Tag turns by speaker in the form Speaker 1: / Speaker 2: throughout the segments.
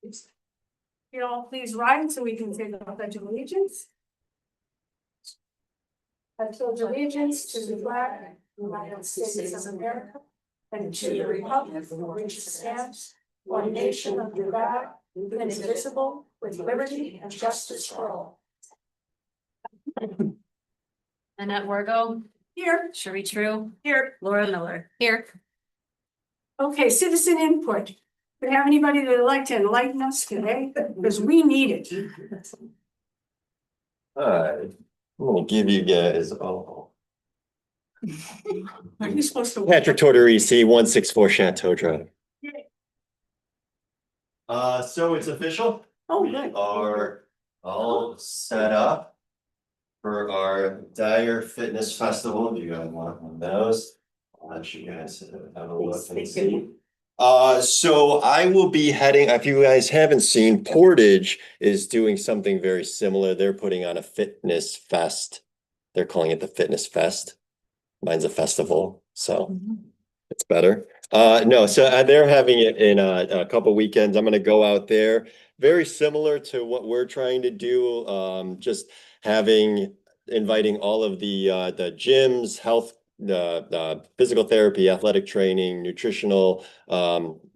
Speaker 1: You all please rise so we can say the pledge of allegiance. I pledge allegiance to the flag of the United States of America and to the republic for which it stands, one nation under God, indivisible, with liberty and justice for all.
Speaker 2: Annette Wargo,
Speaker 1: Here,
Speaker 2: Sherry True,
Speaker 1: here.
Speaker 2: Laura Miller. Here.
Speaker 1: Okay, citizen input. Do we have anybody that would like to enlighten us today? Because we need it.
Speaker 3: Alright, I'm gonna give you guys all.
Speaker 1: Are you supposed to?
Speaker 3: Patrick Tortorisi, 164 Chateau Drive. So it's official.
Speaker 1: Oh,
Speaker 3: We
Speaker 1: good.
Speaker 3: are all set up for our Dyer Fitness Festival. Do you guys want one of those? I'll let you guys have a look and see. So I will be heading, if you guys haven't seen, Portage is doing something very similar. They're putting on a fitness fest. They're calling it the Fitness Fest. Mine's a festival, so it's better. No, so they're having it in a couple weekends. I'm gonna go out there. Very similar to what we're trying to do, just inviting all of the gyms, health, the physical therapy, athletic training, nutritional,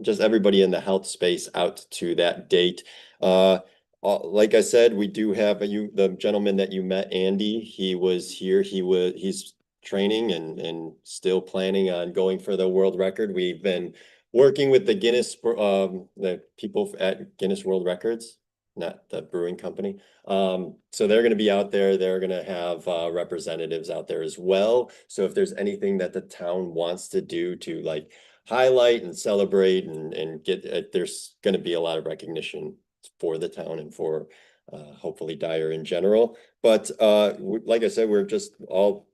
Speaker 3: just everybody in the health space out to that date. Like I said, we do have the gentleman that you met, Andy, he was here, he's training and still planning on going for the world record. We've been working with the Guinness, the people at Guinness World Records, not the brewing company. So they're going to be out there. They're going to have representatives out there as well. So if there's anything that the town wants to do to like highlight and celebrate and get, there's going to be a lot of recognition for the town and for hopefully Dyer in general. But like I said, we're just all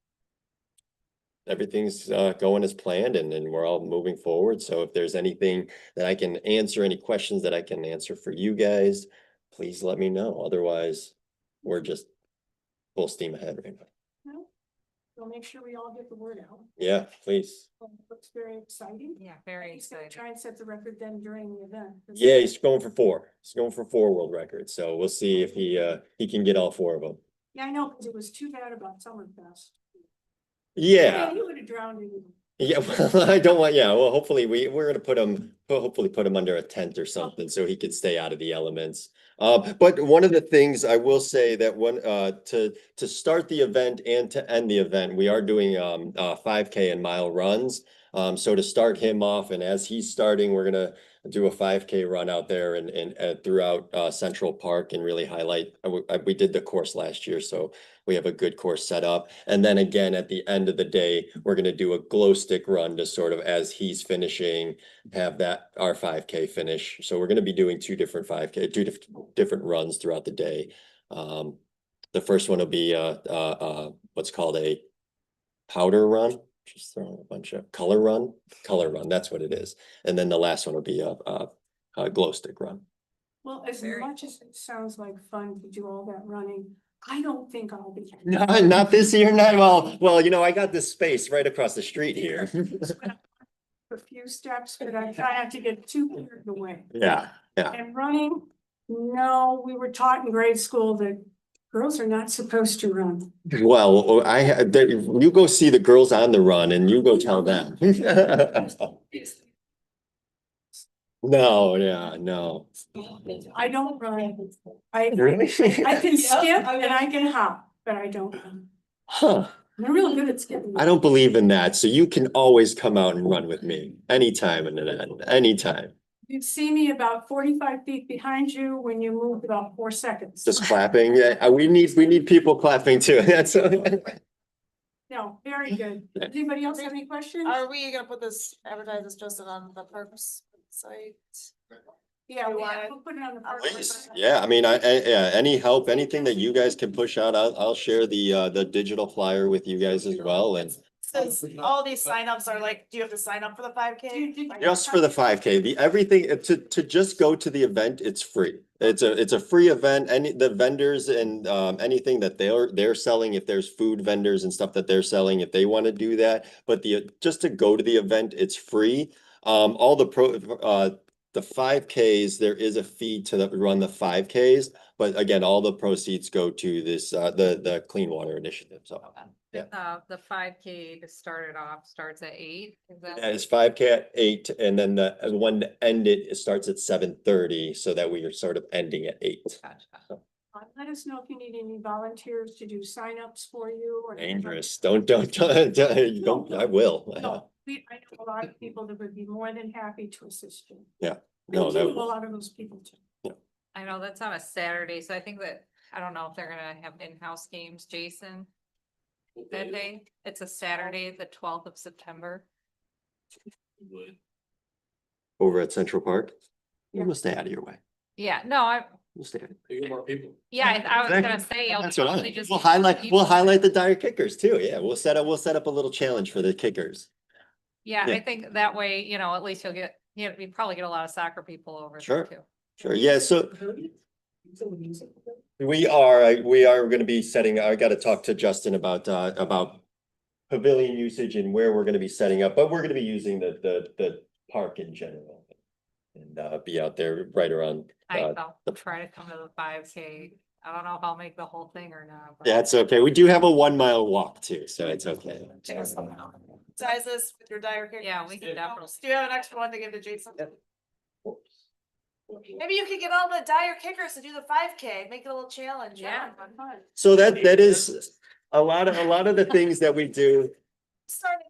Speaker 3: everything's going as planned and we're all moving forward. So if there's anything that I can answer, any questions that I can answer for you guys, please let me know. Otherwise, we're just full steam ahead right now.
Speaker 1: We'll make sure we all get the word out.
Speaker 3: Yeah, please.
Speaker 1: Looks very exciting.
Speaker 2: Yeah, very
Speaker 1: He's gonna
Speaker 2: excited.
Speaker 1: try and set the record then during the event.
Speaker 3: Yeah, he's going for 4. He's going for 4 world records. So we'll see if he can get all 4 of them.
Speaker 1: Yeah, I know, because it was too bad about Summerfest.
Speaker 3: Yeah.
Speaker 1: You would have drowned in.
Speaker 3: Yeah, well, I don't want, yeah, well, hopefully we're gonna hopefully put him under a tent or something so he could stay out of the elements. But one of the things I will say that to start the event and to end the event, we are doing 5K and mile runs. So to start him off and as he's starting, we're gonna do a 5K run out there and throughout Central Park and really highlight. We did the course last year, so we have a good course set up. And then again, at the end of the day, we're going to do a glow stick run to sort of, as he's finishing, have our 5K finish. So we're going to be doing 2 different 5K, 2 different runs throughout the day. The first one will be what's called a powder run, just throwing a bunch of color run. That's what it is. And then the last one will be a glow stick run.
Speaker 1: Well, as much as it sounds like fun to do all that running, I don't think I'll be.
Speaker 3: No, not this year, not well, you know, I got this space right across the street here.
Speaker 1: A few steps, but I try not to get too carried away.
Speaker 3: Yeah, yeah.
Speaker 1: And running, no, we were taught in grade school that girls are not supposed to run.
Speaker 3: Well, you go see the girls on the run and you go tell them. No, yeah, no.
Speaker 1: I don't run. I
Speaker 3: Really?
Speaker 1: I can skip and I can hop, but I don't run.
Speaker 3: Huh.
Speaker 1: I'm real good at skipping.
Speaker 3: I don't believe in that. So you can always come out and run with me anytime in the end, anytime.
Speaker 1: You'd see me about 45 feet behind you when you moved about 4 seconds.
Speaker 3: Just clapping. Yeah, we need people clapping too. That's
Speaker 1: No, very good. Does anybody else have any questions?
Speaker 4: Are we gonna put this, advertise this just on the Parks site?
Speaker 1: Yeah,
Speaker 4: you want it?
Speaker 1: we'll put it on the. park
Speaker 3: Please,
Speaker 1: website.
Speaker 3: yeah, I mean, yeah, any help, anything that you guys can push out, I'll share the digital flyer with you guys as well, and
Speaker 4: Since all these signups are like, do you have to sign up for the 5K?
Speaker 3: just for the 5K, everything, to just go to the event, it's free. It's a free event, the vendors and anything that they're selling, if there's food vendors and stuff that they're selling, if they want to do that, but just to go to the event, it's free. All the the 5Ks, there is a fee to run the 5Ks, but again, all the proceeds go to this, the Clean Water Initiative, so. Yeah.
Speaker 2: The 5K to start it off starts at 8. Is that?
Speaker 3: And it's 5K at 8, and then the one to end it starts at 7:30, so that we are sort of ending at 8.
Speaker 2: Gotcha.
Speaker 1: Let us know if you need any volunteers to do signups for you or.
Speaker 3: Dangerous, don't, I will.
Speaker 1: No, I know a lot of people that would be more than happy to assist you.
Speaker 3: No,
Speaker 1: I know a
Speaker 3: no,
Speaker 1: lot of those people too.
Speaker 2: I know that's on a Saturday, so I think that, I don't know if they're gonna have in-house games, Jason. That day, it's a Saturday, the 12th of September.
Speaker 3: over at Central Park,
Speaker 1: Yeah.
Speaker 3: we'll stay out of your way,
Speaker 2: Yeah, no,
Speaker 3: we'll stay.
Speaker 5: More people.
Speaker 2: yeah, I was gonna say. I'll
Speaker 3: That's what
Speaker 2: probably
Speaker 3: I,
Speaker 2: just
Speaker 3: we'll
Speaker 2: be
Speaker 3: highlight
Speaker 2: people.
Speaker 3: the dire kickers too, yeah, we'll set up a little challenge for the kickers.
Speaker 2: Yeah,
Speaker 3: Yeah.
Speaker 2: I think that way, at least you'll get, you probably get a lot of soccer people over
Speaker 3: Sure.
Speaker 2: there too.
Speaker 3: Sure, yeah, so we are gonna be setting, I gotta talk to Justin about pavilion usage and where we're gonna be setting up, but we're gonna be using the park in general. And be out there right around,
Speaker 2: I'll try to come to the 5K. I don't know if I'll make the whole thing or not. but-
Speaker 3: that's okay, we do have a 1 mile walk too, so it's okay.
Speaker 4: Size this with your dire kickers.
Speaker 2: Yeah, we can definitely.
Speaker 4: Do you have an extra one to give to Jason? Maybe you could get all the dire kickers to do the 5K, make it a little challenge.
Speaker 2: Yeah.
Speaker 3: So that is a lot of the things that we do.
Speaker 4: Starting.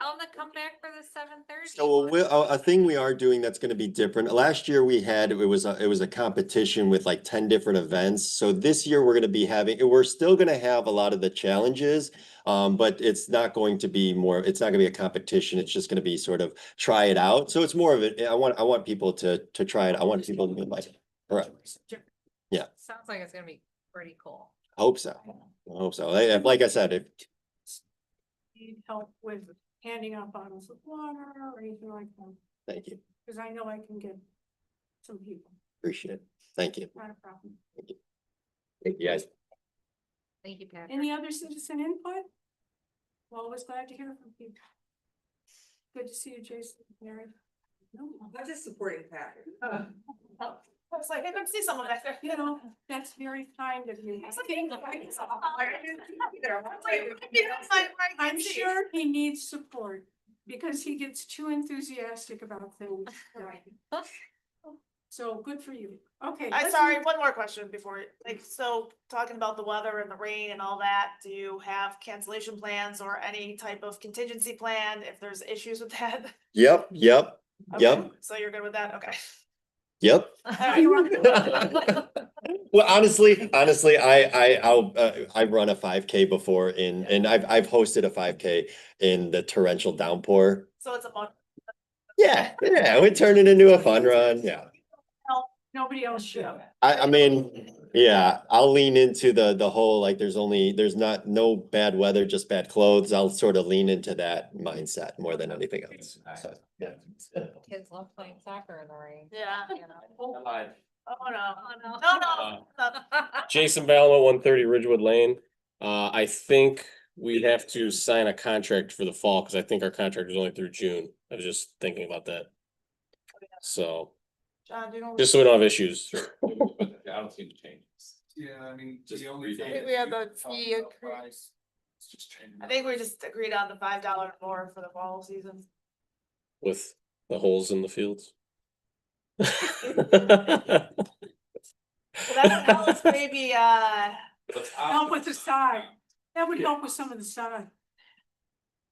Speaker 2: Tell them to come back for the 7:30.
Speaker 3: So a thing we are doing that's gonna be different. Last year we had, it was a competition with like 10 different events. So this year we're gonna be we're still gonna have a lot of the challenges. But it's not going to be it's not gonna be a competition. It's just gonna be sort of try it out. So it's more of it. I want people to try it. I want people to be like, correct. Yeah.
Speaker 2: Sounds like it's gonna be pretty cool.
Speaker 3: Hope so. I hope so. Like I said, if,
Speaker 1: Need help with handing out bottles of water or anything like that,
Speaker 3: thank you.
Speaker 1: because I know I can get some people,
Speaker 3: Appreciate it. Thank you.
Speaker 1: not a problem.
Speaker 3: Thank you guys.
Speaker 2: Thank you, Patrick.
Speaker 1: Any other citizen input? Well, always glad to hear from you. Good to see you, Jason, Mary.
Speaker 6: I'm just supporting Patrick.
Speaker 4: I was like, I didn't see someone back there.
Speaker 1: You know, that's very kind of you. I'm sure he needs support because he gets too enthusiastic about things. So good for you. Okay.
Speaker 4: I'm
Speaker 1: let's
Speaker 4: sorry,
Speaker 1: move-
Speaker 4: one more question before, so talking about the weather and the rain and all that, do you have cancellation plans or any type of contingency plan if there's issues with that?
Speaker 3: Yep.
Speaker 4: Okay, so you're good with that, okay.
Speaker 3: Yep.
Speaker 4: Alright.
Speaker 3: Well, honestly, I've run a 5K before and I've hosted a 5K in the torrential downpour.
Speaker 4: So it's a month.
Speaker 3: Yeah, we turned it into a fun run, yeah.
Speaker 1: Nobody else should.
Speaker 3: I mean, yeah, I'll lean into the whole, like, there's no bad weather, just bad clothes. I'll sort of lean into that mindset more than anything else. So, yeah.
Speaker 2: Kids love playing soccer in the rain.
Speaker 4: Yeah. Oh, no.
Speaker 2: Oh,
Speaker 4: No, no.
Speaker 5: Jason Balma, 130 Ridgewood Lane. I think we have to sign a contract for the fall, because I think our contract is only through June. I was just thinking about that. So,
Speaker 4: John, do you know?
Speaker 5: just so we don't have issues.
Speaker 7: I don't see the changes.
Speaker 6: Yeah, I mean,
Speaker 7: Just
Speaker 6: the only
Speaker 7: read
Speaker 6: thing.
Speaker 7: it.
Speaker 4: I think we have the fee increase.
Speaker 6: Price, it's just changing.
Speaker 4: I think we just agreed on the $5 more for the fall season.
Speaker 5: With the holes in the fields.
Speaker 4: So that would help maybe,
Speaker 1: Help with the side. That would help with some of the side.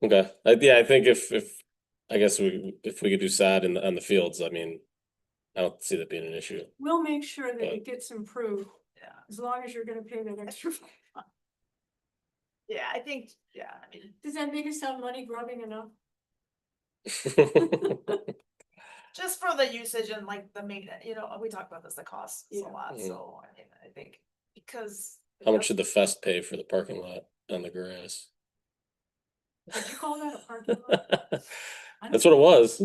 Speaker 5: Okay, I think if I guess if we could do sod on the fields, I mean, I don't see that being an issue.
Speaker 1: We'll make sure that it gets improved,
Speaker 4: yeah,
Speaker 1: as long as you're gonna pay that extra.
Speaker 4: yeah, I think, yeah, I mean,
Speaker 1: Does that make us sound money grubbing enough?
Speaker 4: just for the usage and like the maintenance, we talked about this, the costs a
Speaker 1: Yeah.
Speaker 4: lot,
Speaker 5: Mhm.
Speaker 4: so I mean, I think, because.
Speaker 5: How much should the fest pay for the parking lot on the grass?
Speaker 1: Did you call that a parking lot?
Speaker 5: That's what it was.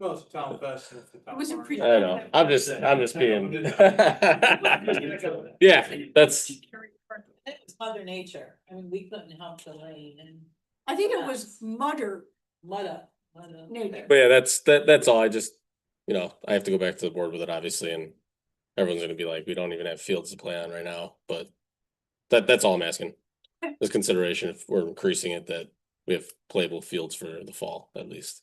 Speaker 6: Well, it's a town fest. It's the town
Speaker 1: It was a
Speaker 6: park.
Speaker 1: pre-
Speaker 5: I know, I'm just being. Yeah, that's,
Speaker 8: It's Mother Nature. I mean, we couldn't help the rain and
Speaker 1: I think it was mudder.
Speaker 8: mudda.
Speaker 1: Nate.
Speaker 5: But yeah, that's all. I just, I have to go back to the board with it, obviously, and everyone's gonna be like, we don't even have fields to play on right now, but that's all I'm asking. As consideration if we're increasing it, that we have playable fields for the fall, at least.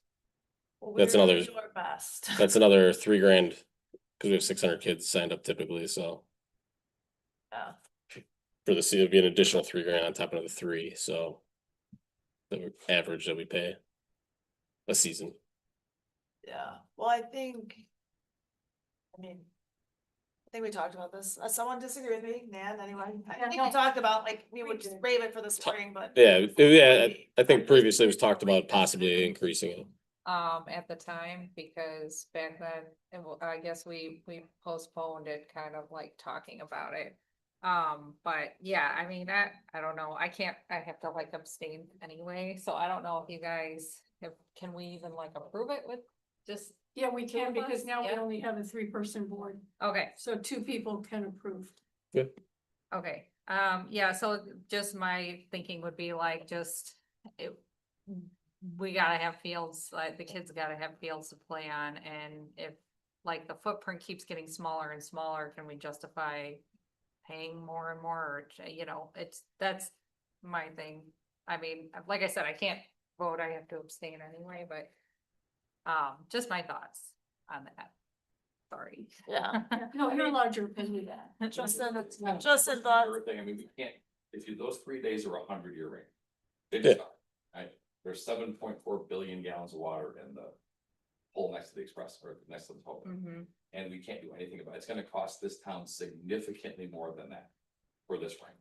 Speaker 5: That's
Speaker 4: We're
Speaker 5: another-
Speaker 4: gonna do our best.
Speaker 5: That's another $3,000, because we have 600 kids signed up typically, so
Speaker 4: Yeah.
Speaker 5: for the season, it'd be an additional $3,000 on top of the three, so. The average that we pay a season.
Speaker 4: Yeah, well, I mean. I think we talked about this. Someone disagree with me, Nan, anyone? I think we talked about like, we would just brave it for the spring, but.
Speaker 5: Yeah, I think previously it was talked about possibly increasing it.
Speaker 2: At the time, because back then, I guess we postponed it, kind of like talking about it. But yeah, I mean, I don't know, I have to like abstain anyway, so I don't know if you guys can we even like approve it with just,
Speaker 1: Yeah, we can,
Speaker 2: Two of
Speaker 1: because
Speaker 2: us?
Speaker 1: now we
Speaker 2: Yeah.
Speaker 1: only have a 3-person board,
Speaker 2: okay.
Speaker 1: so 2 people can approve.
Speaker 2: Okay, yeah, so just my thinking would be like, we gotta have fields, like the kids gotta have fields to play on, and if like the footprint keeps getting smaller and smaller, can we justify paying more and more, or, that's my thing. I mean, like I said, I can't vote, I have to abstain anyway, but just my thoughts on that. Sorry.
Speaker 4: Yeah.
Speaker 1: No, you're allowed your opinion.
Speaker 4: Justin thoughts.
Speaker 7: Everything, I mean, we can't, those 3 days are 100-year rain. They
Speaker 5: Yeah.
Speaker 7: just are, right? There's 7.4 billion gallons of water in the hole next to the express or next to the toll.
Speaker 2: Mhm.
Speaker 7: And we can't do anything about it. It's gonna cost this town significantly more than that for this rain.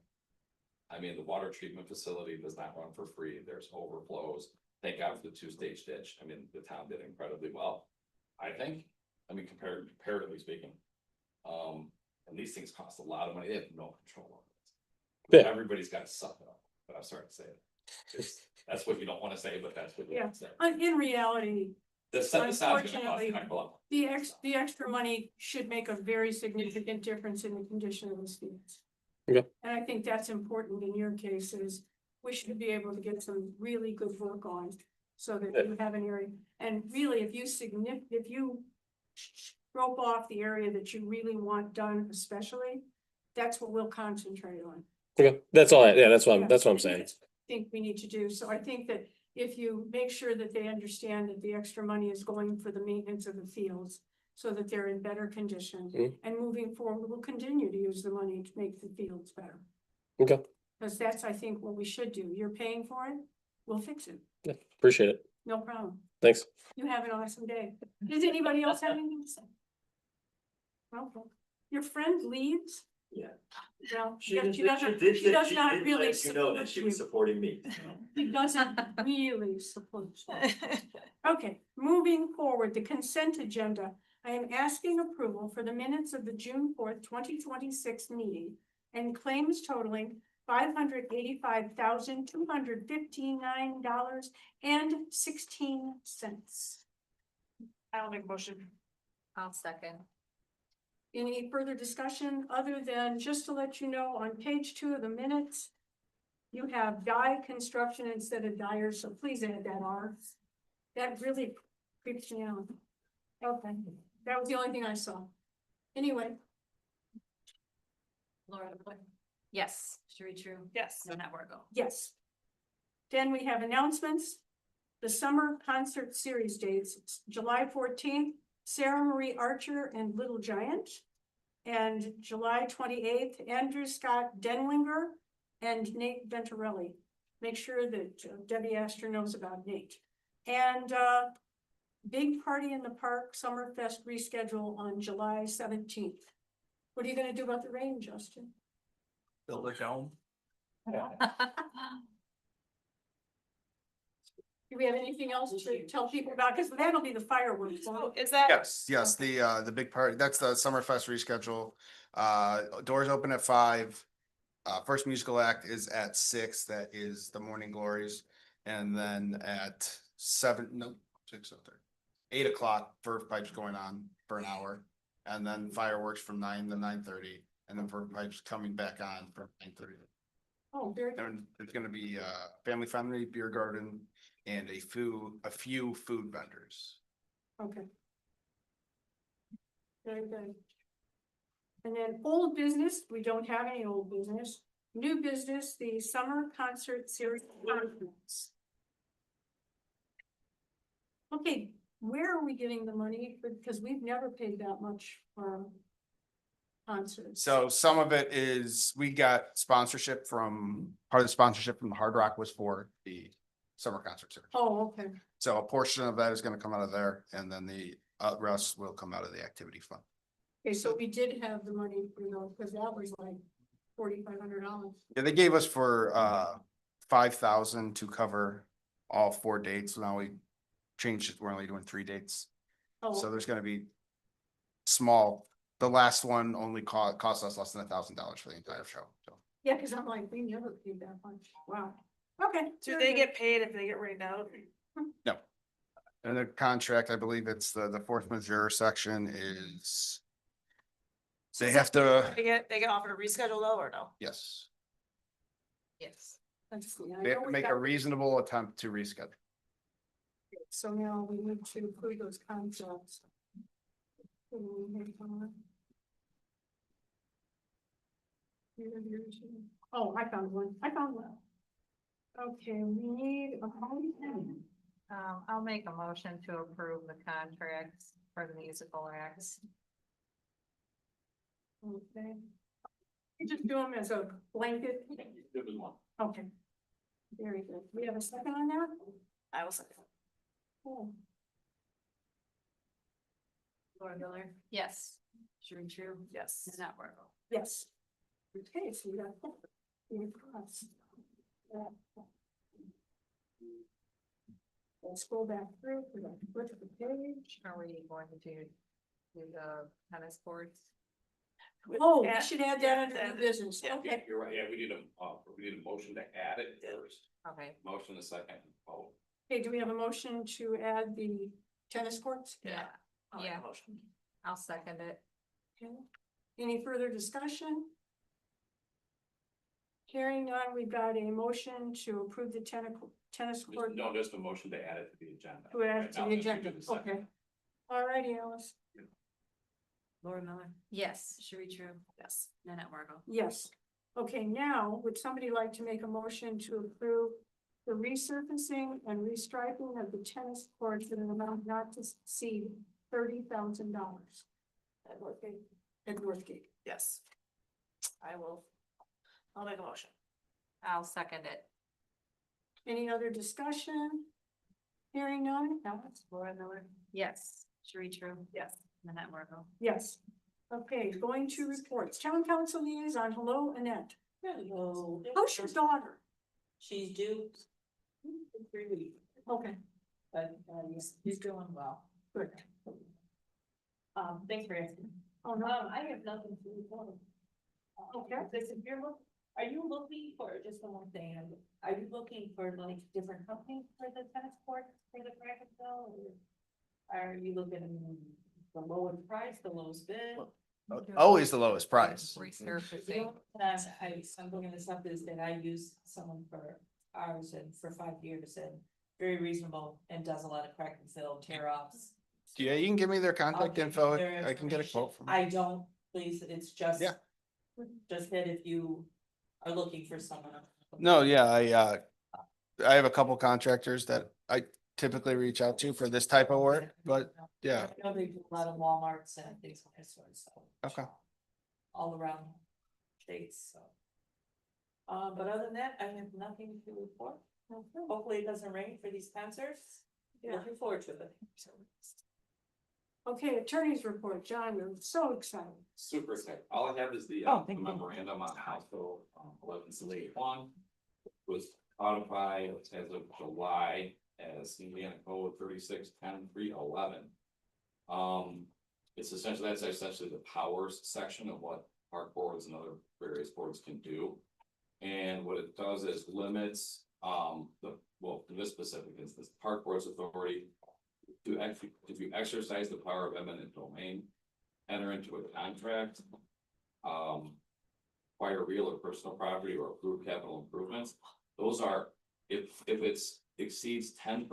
Speaker 7: I mean, the water treatment facility does not run for free. There's overflows. Thank God for the 2-stage ditch. I mean, the town did incredibly well. I think, comparatively speaking. And these things cost a lot of money. They have no control over it.
Speaker 5: Yeah.
Speaker 7: Everybody's got to suck it up, but I'm sorry to say it. That's what you don't want to say, but that's what you
Speaker 1: Yeah.
Speaker 7: want to say.
Speaker 1: In reality,
Speaker 7: The sound's gonna cost
Speaker 1: Unfortunately,
Speaker 7: a heck of a lot.
Speaker 1: the extra money should make a very significant difference in the condition of the fields.
Speaker 5: Okay.
Speaker 1: And I think that's important in your case is we should be able to get some really good work on so that you have an area. And really, if you stroke off the area that you really want done especially, that's what we'll concentrate on.
Speaker 5: Okay, that's all, that's what
Speaker 1: Yeah,
Speaker 5: that's what I'm
Speaker 1: I
Speaker 5: saying.
Speaker 1: think we need to do. So I think that if you make sure that they understand that the extra money is going for the maintenance of the fields so that they're in better condition.
Speaker 5: Mhm.
Speaker 1: And moving forward, we'll continue to use the money to make the fields better.
Speaker 5: Okay,
Speaker 1: Because that's, I think, what we should do. You're paying for it, we'll fix it.
Speaker 5: yeah, appreciate it.
Speaker 1: No problem.
Speaker 5: Thanks.
Speaker 1: You have an awesome day. Does anybody else have anything to say? Okay. Your friend leaves?
Speaker 3: Yeah.
Speaker 1: Well,
Speaker 3: She
Speaker 1: she doesn't really support you.
Speaker 3: supporting me.
Speaker 1: He doesn't really support you. Okay, moving forward, the consent agenda. I am asking approval for the minutes of the June 4th, 2026 meeting and claims totaling $585,259.16.
Speaker 4: I'll make a motion.
Speaker 2: I'll second.
Speaker 1: Any further discussion other than just to let you know, on page 2 of the minutes, you have Dye Construction instead of Dyer, so please add that R. That really creeps me out. Okay, that was the only thing I saw. Anyway,
Speaker 8: Laura,
Speaker 2: Yes.
Speaker 8: Sherry True,
Speaker 4: Yes.
Speaker 8: Nanette Wargo.
Speaker 1: yes. Then we have announcements. The summer concert series dates, July 14th, Sarah Marie Archer and Little Giant. And July 28th, Andrew Scott Denlinger and Nate Venturelli. Make sure that Debbie Astor knows about Nate. And big party in the park, Summerfest reschedule on July 17th. What are you gonna do about the rain, Justin?
Speaker 6: Build a dome.
Speaker 1: Do we have anything else to tell people about? Because that'll be the fireworks. won't
Speaker 4: So
Speaker 1: it?
Speaker 4: is that?
Speaker 9: Yes, the big part, that's the Summerfest reschedule. Doors open at 5. First musical act is at 6, that is the Morning Glories. And then at 8 o'clock, Verve Pipes going on for an hour. And then fireworks from 9 to 9:30, and then Verve Pipes coming back on from 9:30.
Speaker 1: Oh, very good.
Speaker 9: And it's gonna be family friendly beer garden and a few food vendors.
Speaker 1: Okay. Very good. And then old business, we don't have any old business. New business, the summer concert series. Okay, where are we getting the money? Because we've never paid that much for concerts.
Speaker 9: So some of it is, we got sponsorship from, part of the sponsorship from the Hard Rock was for the summer concert series.
Speaker 1: Oh, okay.
Speaker 9: So a portion of that is gonna come out of there, and then the rest will come out of the activity fund.
Speaker 1: Okay, so we did have the money for those, because that was like $4,500.
Speaker 9: Yeah, they gave us for 5,000 to cover all 4 dates. Now we changed it, we're only doing 3 dates. So
Speaker 1: Oh,
Speaker 9: there's gonna be small, the last one only cost us less than $1,000 for the entire show, so.
Speaker 1: yeah, because I'm like, we never paid that much. Wow. Okay.
Speaker 4: Do
Speaker 1: very
Speaker 4: they
Speaker 1: good.
Speaker 4: get paid if they get rained out?
Speaker 9: And the contract, I believe it's the force majeure section is. They have to,
Speaker 4: They get offered a reschedule though, or no?
Speaker 9: yes,
Speaker 2: Yes.
Speaker 1: Let's see, I
Speaker 9: they have
Speaker 1: know
Speaker 9: to
Speaker 1: we
Speaker 9: make a
Speaker 1: got-
Speaker 9: reasonable attempt to reschedule.
Speaker 1: So now we need to approve those contracts. Oh, I found one. Okay, we need a motion.
Speaker 2: I'll make a motion to approve the contracts for the musical acts.
Speaker 1: Okay. You just do them as a blanket?
Speaker 7: It was one.
Speaker 1: Okay. Very good. We have a second on that?
Speaker 4: I will say.
Speaker 1: Oh,
Speaker 8: Laura Miller,
Speaker 2: Yes.
Speaker 8: Shereen True,
Speaker 4: Yes.
Speaker 8: Nanette Workle.
Speaker 1: yes. Okay, so we got that. We cross. Let's scroll back through, we got to flip the page.
Speaker 2: Are we going to do the tennis courts?
Speaker 1: Oh, we
Speaker 4: Yeah,
Speaker 1: should add that under
Speaker 4: yeah,
Speaker 1: the business,
Speaker 4: yeah.
Speaker 1: okay.
Speaker 7: You're right, yeah, we need a motion to add it first,
Speaker 2: Okay,
Speaker 7: motion a second, vote.
Speaker 1: Okay, do we have a motion to add the tennis courts?
Speaker 2: yeah,
Speaker 4: I'll make a
Speaker 2: Yeah.
Speaker 4: motion.
Speaker 2: I'll second it.
Speaker 1: Okay. Any further discussion? Hearing none, we've got a motion to approve the tennis court.
Speaker 7: No, just a motion to add it to the agenda.
Speaker 1: To add
Speaker 7: Right
Speaker 1: to
Speaker 7: now,
Speaker 1: the
Speaker 7: just do
Speaker 1: agenda,
Speaker 7: the second.
Speaker 1: okay. All righty, Alice,
Speaker 8: Laura Miller,
Speaker 2: Yes.
Speaker 8: Shereen True,
Speaker 4: Yes.
Speaker 8: Nanette Workle.
Speaker 1: yes. Okay, now, would somebody like to make a motion to approve the resurfacing and restriping of the tennis courts in an amount not to exceed $30,000? At Northgate. At Northgate.
Speaker 4: Yes. I'll make a motion.
Speaker 2: I'll second it.
Speaker 1: Any other discussion? Hearing none, Alice?
Speaker 8: Laura Miller,
Speaker 2: Yes.
Speaker 8: Shereen True,
Speaker 4: Yes.
Speaker 8: Nanette Workle.
Speaker 1: Yes. Okay, going to reports. Town council liaison, hello, Annette.
Speaker 8: Hello.
Speaker 1: How's your daughter?
Speaker 8: She's due in 3 weeks,
Speaker 1: Okay,
Speaker 8: but she's doing well.
Speaker 1: good.
Speaker 8: Thanks for asking.
Speaker 1: Oh, no,
Speaker 8: I have nothing to report.
Speaker 1: Okay.
Speaker 8: This, if you're are you looking for, just the one thing, are you looking for like different companies for the tennis court for the practice bill? Or are you looking the lowest price, the lowest bid?
Speaker 9: Always the lowest price.
Speaker 2: Resurfacing.
Speaker 8: I'm looking this up is that I use someone for ours and for 5 years and very reasonable and does a lot of crack and fill, tear offs.
Speaker 9: Yeah, you can give me their
Speaker 8: I'll
Speaker 9: contact
Speaker 8: give you
Speaker 9: info.
Speaker 8: their
Speaker 9: I can get a
Speaker 8: information.
Speaker 9: quote from.
Speaker 8: I don't, please, it's just.
Speaker 9: Yeah.
Speaker 8: Just that if you are looking for someone.
Speaker 9: No, yeah, I have a couple contractors that I typically reach out to for this type of work, but yeah.
Speaker 8: I know they do a lot of Walmarts and things of that sort, so.
Speaker 9: Okay.
Speaker 8: All around states, so. But other than that, I have nothing to report. Hopefully it doesn't rain for these concerts.
Speaker 1: Yeah.
Speaker 8: Looking forward to it.
Speaker 1: Okay, attorney's report, John, I'm so excited.
Speaker 7: Super excited. All I have is the
Speaker 8: Oh, thank you.
Speaker 7: memorandum on House Bill 1161. Was codified as of July as Indiana Code 3610-311. It's essentially, that's essentially the powers section of what park boards and other various boards can do. And what it does is limits, in this specific instance, park board's authority to actually, if you exercise the power of eminent domain, enter into a contract, acquire real or personal property or approve capital improvements. Those are, if it's exceeds 10%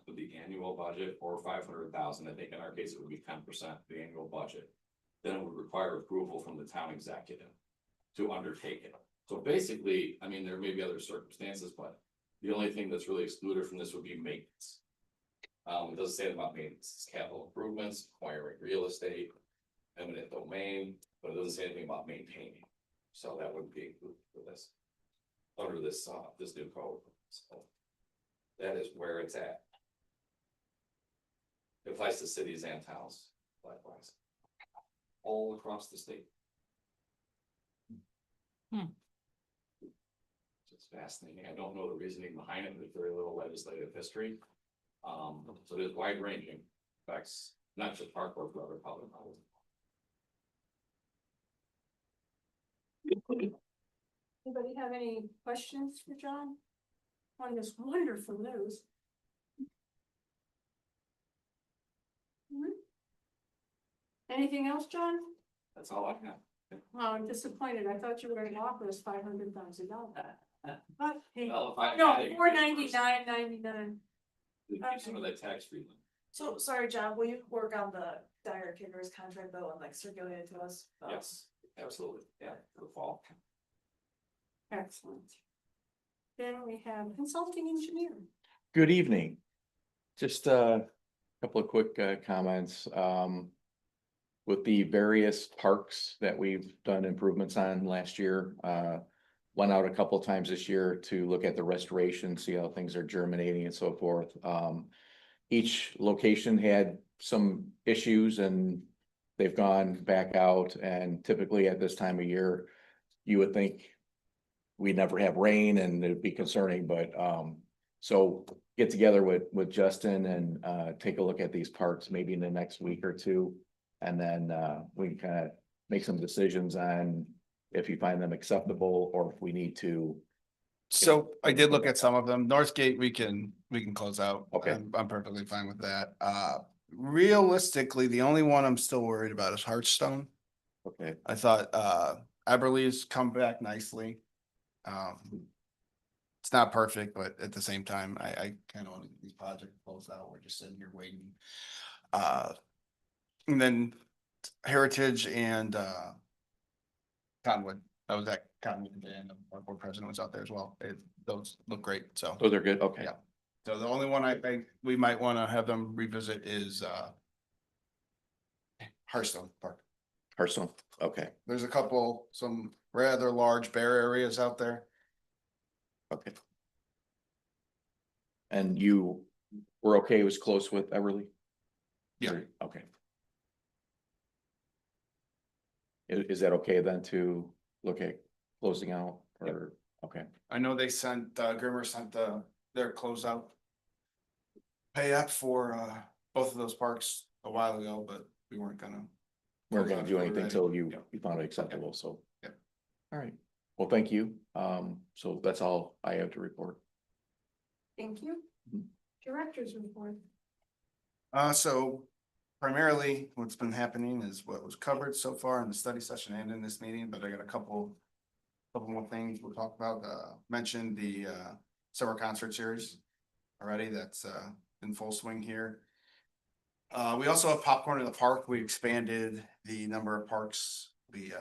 Speaker 7: of the annual budget or 500,000, I think in our case, it would be 10% of the annual budget. Then it would require approval from the town executive to undertake it. So basically, I mean, there may be other circumstances, but the only thing that's really excluded from this would be maintenance. It doesn't say about maintenance, it's capital improvements, acquiring real estate, eminent domain, but it doesn't say anything about maintaining. So that wouldn't be included for this, under this, this new code. So that is where it's at. It applies to cities and towns, likewise, all across the state. It's fascinating. I don't know the reasoning behind it. There's very little legislative history. So it is wide ranging, affects not just park board, but other public policy.
Speaker 1: Anybody have any questions for John on this wonderful news? Mhm. Anything else, John?
Speaker 7: That's all I have.
Speaker 1: Oh, I'm disappointed. I thought you were gonna offer us $500,000. But hey,
Speaker 7: Well, if I
Speaker 1: no,
Speaker 7: had it,
Speaker 1: $499.99.
Speaker 7: it'd be some of that tax free.
Speaker 4: So, sorry, John, will you work on the Dyer Kickers contract though and like circulate it to us?
Speaker 7: Yes, absolutely. Yeah, for the fall.
Speaker 1: Excellent. Then we have consulting engineer.
Speaker 10: Good evening. Just a couple of quick comments. With the various parks that we've done improvements on last year, went out a couple of times this year to look at the restoration, see how things are germinating and so forth. Each location had some issues and they've gone back out, and typically at this time of year, you would think we'd never have rain and it'd be concerning, but so get together with Justin and take a look at these parks maybe in the next week or two. And then we can kind of make some decisions on if you find them acceptable or if we need to.
Speaker 9: So I did look at some of them. Northgate, we can close out.
Speaker 10: Okay.
Speaker 9: I'm perfectly fine with that. Realistically, the only one I'm still worried about is Hearthstone.
Speaker 10: Okay,
Speaker 9: I thought Eberly's come back nicely. It's not perfect, but at the same time, I kind of want to get these projects closed out. We're just sitting here waiting. And then Heritage and Conwood. I was at Conwood and our board president was out there as well. Those look great. So
Speaker 10: those are good. Okay.
Speaker 9: Yeah. So the only one I think we might want to have them revisit is Hearthstone Park.
Speaker 10: Hearthstone. Okay,
Speaker 9: There's a couple, some rather large bare areas out there.
Speaker 10: okay. And you were okay, it was close with Everly?
Speaker 9: Yeah.
Speaker 10: Or- Okay. Is that okay then to look at closing out or, okay,
Speaker 9: I know they sent, Grimmer sent their closeout pay up for both of those parks a while ago, but we weren't gonna.
Speaker 10: we're gonna do anything until you
Speaker 9: Yeah.
Speaker 10: found it acceptable, so.
Speaker 9: Yep.
Speaker 10: All right, well, thank you. So that's all I have to report.
Speaker 1: Thank you.
Speaker 10: Mhm.
Speaker 1: Director's report.
Speaker 9: So primarily what's been happening is what was covered so far in the study session and in this meeting, but I got a couple more things we'll talk about. Mentioned the summer concert series already. That's in full swing here. We also have Popcorn in the Park. We expanded the number of parks we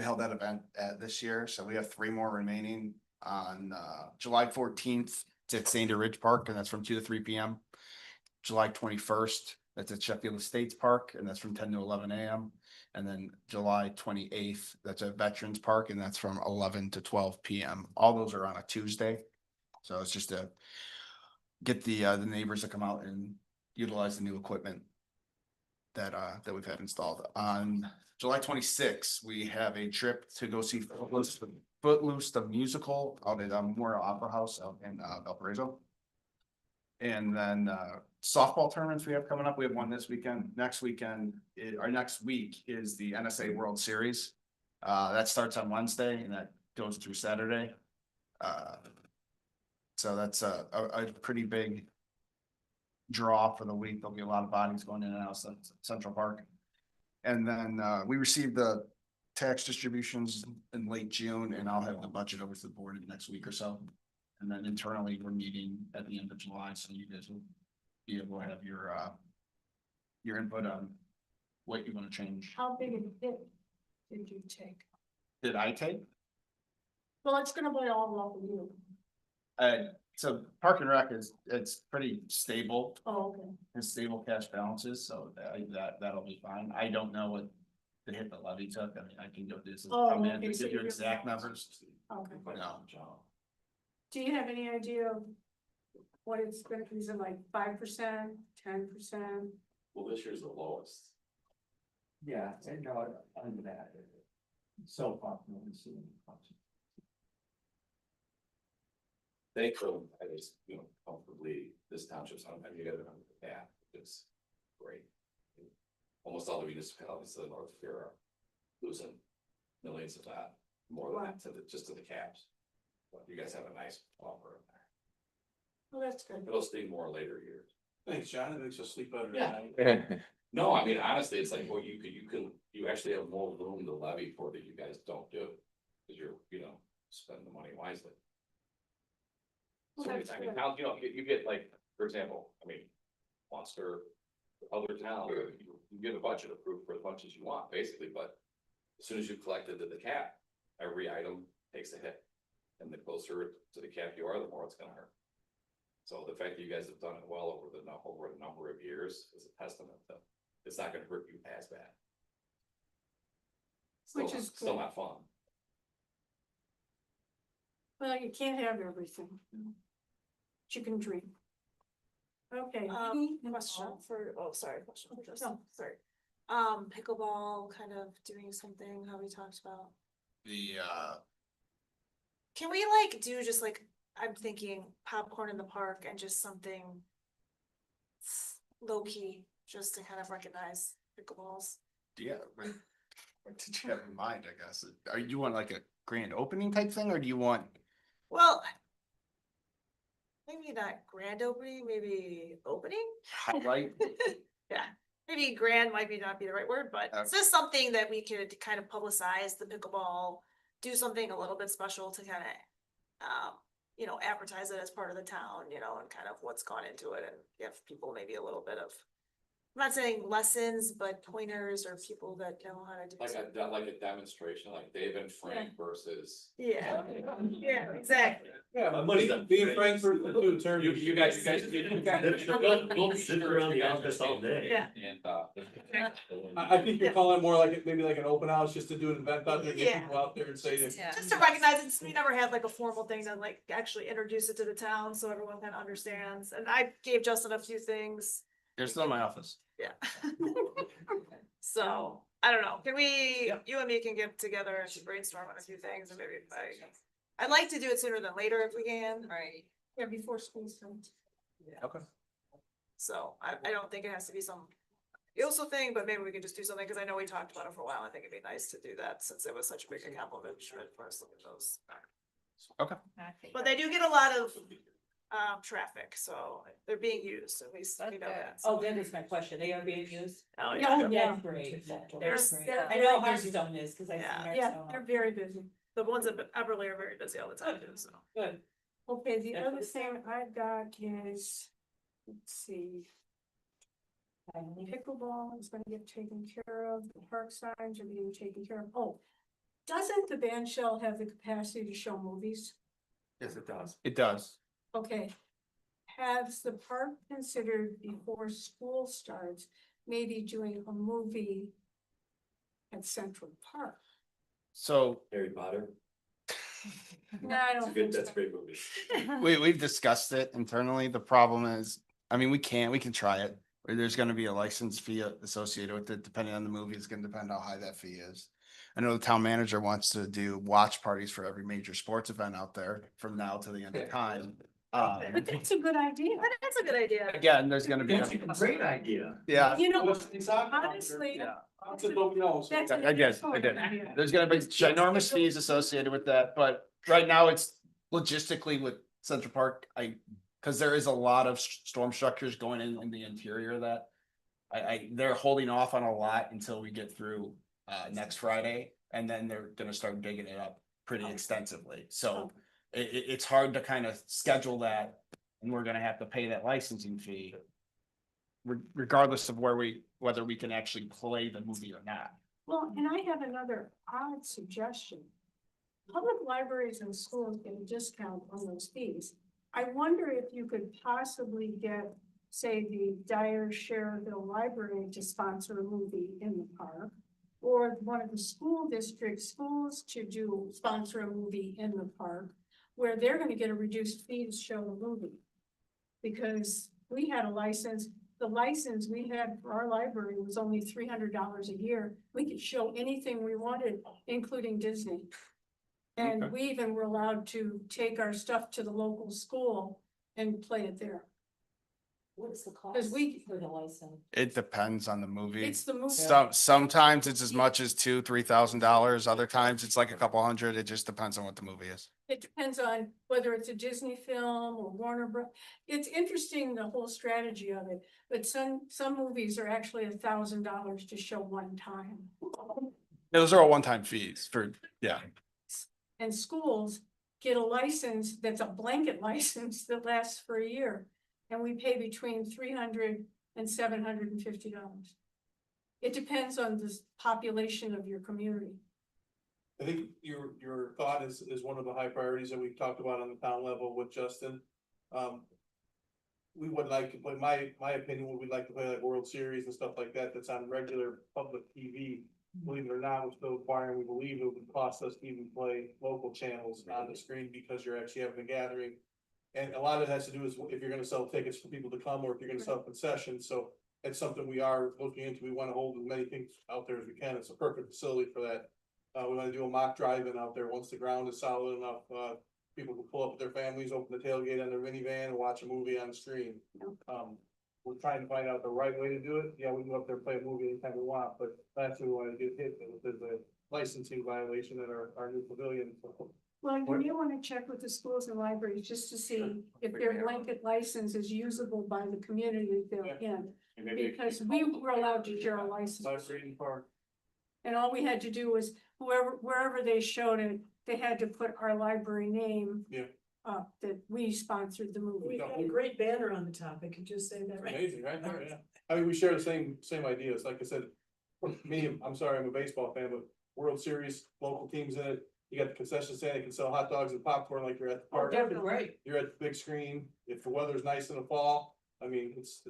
Speaker 9: held that event at this year, so we have 3 more remaining on July 14th. It's at Sandy Ridge Park, and that's from 2 to 3 p.m. July 21st, that's at Sheffield Estates Park, and that's from 10 to 11 a.m. And then July 28th, that's at Veterans Park, and that's from 11 to 12 p.m. All those are on a Tuesday. So it's just to get the neighbors to come out and utilize the new equipment that we've had installed. On July 26th, we have a trip to go see Footloose the musical out at Memorial Opera House out in Valparaiso. And then softball tournaments we have coming up. We have one this weekend. Next weekend, our next week is the NSA World Series. That starts on Wednesday and that goes through Saturday. So that's a pretty big draw for the week. There'll be a lot of bodies going in and out of Central Park. And then we received the tax distributions in late June, and I'll have the budget over to the board in the next week or so. And then internally, we're meeting at the end of July, so you guys will be able to have your input on what you want to change.
Speaker 1: How big a hit did you take?
Speaker 9: Did I take?
Speaker 1: Well, it's gonna be all over you.
Speaker 9: So Park and Rec it's pretty stable,
Speaker 1: Oh, okay.
Speaker 9: has stable cash balances, so that'll be fine. I don't know what the hit the levy took. I mean, I can go do some,
Speaker 1: Oh,
Speaker 9: come in
Speaker 1: okay,
Speaker 9: and
Speaker 1: so
Speaker 9: give you
Speaker 1: you're-
Speaker 9: exact numbers.
Speaker 1: Okay.
Speaker 9: No.
Speaker 1: Do you have any idea of what it's gonna be? Is it like 5%, 10%?
Speaker 7: Well, this year's the lowest.
Speaker 6: Yeah, and no, under that. So popular.
Speaker 7: They could, I just, comfortably, this township's on, you gotta remember the gap, it's great. Almost all the municipalities in North Fair are losing millions of that, more than that to just to the caps. But you guys have a nice buffer in there.
Speaker 1: Well, that's good.
Speaker 7: It'll stay more later years.
Speaker 6: Thanks, John, it makes us sleep better
Speaker 7: Yeah.
Speaker 6: tonight.
Speaker 7: No, I mean, honestly, it's like, well, you actually have more room to levy for that you guys don't do. Cause you're, spending the money wisely.
Speaker 1: Well,
Speaker 7: So many
Speaker 1: that's
Speaker 7: times,
Speaker 1: good.
Speaker 7: now, you get like, for example, Monster, other towns, you get a budget approved for as much as you want, basically, but. As soon as you've collected to the cap, every item takes a hit. And the closer to the cap you are, the more it's gonna hurt. So the fact that you guys have done it well over a number of years is a testament that it's not gonna hurt you as bad.
Speaker 1: Which is
Speaker 7: Still
Speaker 1: good.
Speaker 7: not fun.
Speaker 1: Well, you can't have everything. But you can dream. Okay.
Speaker 4: Question for, question for Justin,
Speaker 1: No.
Speaker 4: sorry. Pickleball kind of doing something, how we talked about. Can we do just I'm thinking popcorn in the park and just something low key, just to kind of recognize pickleballs?
Speaker 9: Yeah. What did you have in mind, I guess? Are you want like a grand opening type thing, or do you want?
Speaker 4: Well, maybe not grand opening, maybe opening?
Speaker 9: Highlight?
Speaker 4: Yeah, maybe grand might not be the right word, but it's just something that we could kind of publicize the pickleball, do something a little bit special to kind of, advertise it as part of the town, and kind of what's gone into it and give people maybe a little bit of, I'm not saying lessons, but pointers or people that know how to do something.
Speaker 7: Like a demonstration, like Dave and Frank versus.
Speaker 4: Yeah, yeah, exactly.
Speaker 6: Yeah,
Speaker 3: My money's on
Speaker 6: being Frankfurt, the two attorneys.
Speaker 7: You guys.
Speaker 3: We'll sit around the office all day.
Speaker 4: Yeah.
Speaker 7: And,
Speaker 6: I think you're calling it more like maybe like an open house, just to do an event out there,
Speaker 4: Yeah.
Speaker 6: get people out there and say that.
Speaker 2: Yeah.
Speaker 4: Just to recognize it, we never had like a formal thing to actually introduce it to the town, so everyone kind of understands, and I gave Justin a few things.
Speaker 9: You're still in my office.
Speaker 4: Yeah. So, I don't know, can we, you and me can get together and brainstorm on a few things, and maybe I'd like to do it sooner than later if we can.
Speaker 2: Right.
Speaker 1: Yeah, before school starts.
Speaker 9: Okay.
Speaker 4: So, I don't think it has to be some also thing, but maybe we could just do something, because I know we talked about it for a while, I think it'd be nice to do that, since it was such a big accomplishment for us, look at those. But they do get a lot of traffic, so they're being used, at least we know that.
Speaker 8: Oh, that is my question, they are being used?
Speaker 4: Oh,
Speaker 1: Yeah.
Speaker 4: yeah,
Speaker 8: That's great.
Speaker 4: There's-
Speaker 8: That's great.
Speaker 1: they're
Speaker 8: I know
Speaker 1: very busy.
Speaker 8: Hearthstone is, cause I.
Speaker 4: Yeah.
Speaker 1: Yeah, they're very busy.
Speaker 4: the ones at Everly are very busy all the time, too, so.
Speaker 8: Good.
Speaker 1: Okay, the
Speaker 8: That's
Speaker 1: other
Speaker 8: what's
Speaker 1: thing I've got is, let's see. Pickleball is gonna get taken care of, the park signs are being taken care of. Oh, doesn't the band shell have the capacity to show movies?
Speaker 6: Yes, it does.
Speaker 9: It does.
Speaker 1: Okay. Has the park considered before school starts, maybe doing a movie at Central Park?
Speaker 9: So
Speaker 3: Harry Potter.
Speaker 1: No, I don't think
Speaker 3: That's a
Speaker 1: so.
Speaker 3: great movie.
Speaker 9: we've discussed it internally. The problem is, I mean, we can try it. There's gonna be a license fee associated with it, depending on the movie. It's gonna depend how high that fee is. I know the town manager wants to do watch parties for every major sports event out there from now to the end of time.
Speaker 1: But that's a good idea.
Speaker 4: But that's a good idea.
Speaker 9: Again, there's gonna be,
Speaker 3: Great idea.
Speaker 9: yeah,
Speaker 1: You know,
Speaker 6: Honestly.
Speaker 1: honestly.
Speaker 6: It's a dominoes.
Speaker 1: That's
Speaker 9: I did. There's gonna be ginormous fees associated with that, but right now it's logistically with Central Park, cause there is a lot of storm structures going in the interior of that. They're holding off on a lot until we get through, next Friday, and then they're gonna start digging it up pretty extensively, so. it's hard to kind of schedule that, and we're gonna have to pay that licensing fee. Regardless of whether we can actually play the movie or not.
Speaker 1: Well, and I have another odd suggestion. Public libraries and schools get a discount on those fees. I wonder if you could possibly get, say, the Dyer Sherrville Library to sponsor a movie in the park. Or one of the school district schools to sponsor a movie in the park, where they're gonna get a reduced fee to show the movie. Because we had a license, the license we had for our library was only $300 a year. We could show anything we wanted, including Disney. And
Speaker 9: Okay.
Speaker 1: we even were allowed to take our stuff to the local school and play it there.
Speaker 8: What's the cost
Speaker 1: 'Cause we-
Speaker 8: for the license?
Speaker 9: It depends on the movie.
Speaker 1: It's the movie.
Speaker 9: Sometimes it's as much as $2,000-3,000, other times it's like a couple hundred, it just depends on what the movie is.
Speaker 1: It depends on whether it's a Disney film or Warner Bros. It's interesting, the whole strategy of it, but some movies are actually $1,000 to show one time.
Speaker 9: Those are all one-time fees yeah.
Speaker 1: And schools get a license that's a blanket license that lasts for a year. And we pay between $300 and $750. It depends on the population of your community.
Speaker 11: I think your thought is one of the high priorities that we've talked about on the town level with Justin. We would like to play, my opinion, we would like to play like World Series and stuff like that, that's on regular public TV. Believe it or not, we're still acquiring, we believe it would cost us to even play local channels on the screen because you're actually having a gathering. And a lot of it has to do is if you're gonna sell tickets for people to come, or if you're gonna sell concessions, so it's something we are looking into. We wanna hold as many things out there as we can. It's a perfect facility for that. We wanna do a mock drive-in out there. Once the ground is solid enough, people can pull up with their families, open the tailgate on their minivan and watch a movie on the screen. We're trying to find out the right way to do it. Yeah, we can go up there and play a movie anytime we want, but that's what we wanna get hit with. There's a licensing violation at our new pavilion.
Speaker 1: Well, you may want to check with the schools and libraries just to see if their blanket license is usable by the community they're in. Because we were allowed to share a license.
Speaker 11: Library in the park.
Speaker 1: And all we had to do was wherever they showed it, they had to put our library name.
Speaker 11: Yeah.
Speaker 1: That we sponsored the movie.
Speaker 11: We got a
Speaker 8: great banner on the top, I could just say that
Speaker 11: Amazing, right there, yeah. I mean, we share the same ideas. Like I said, me, I'm sorry, I'm a baseball fan, but World Series, local teams in it. You got the concession stand, you can sell hot dogs and popcorn like you're at the park.
Speaker 8: Great.
Speaker 11: You're at the big screen. If the weather's nice in the fall, I mean, it's.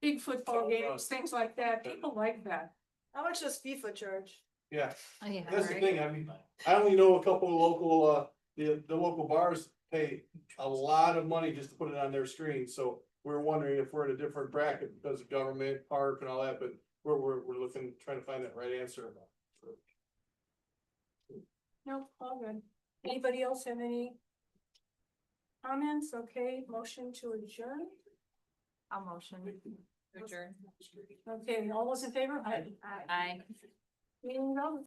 Speaker 1: Big football games, things like that. People like that.
Speaker 4: How much does FIFA charge?
Speaker 11: Yeah,
Speaker 2: Oh, yeah,
Speaker 11: that's the
Speaker 2: right.
Speaker 11: thing. I mean, I only know a couple of local, the local bars pay a lot of money just to put it on their screen. So we're wondering if we're in a different bracket because of government, park and all that, but we're looking, trying to find that right answer.
Speaker 1: No, all good. Anybody else have any comments? Okay, motion to adjourn.
Speaker 2: I'll motion to adjourn.
Speaker 1: Okay, all those in favor? Aye.
Speaker 2: Aye.
Speaker 1: Meeting over.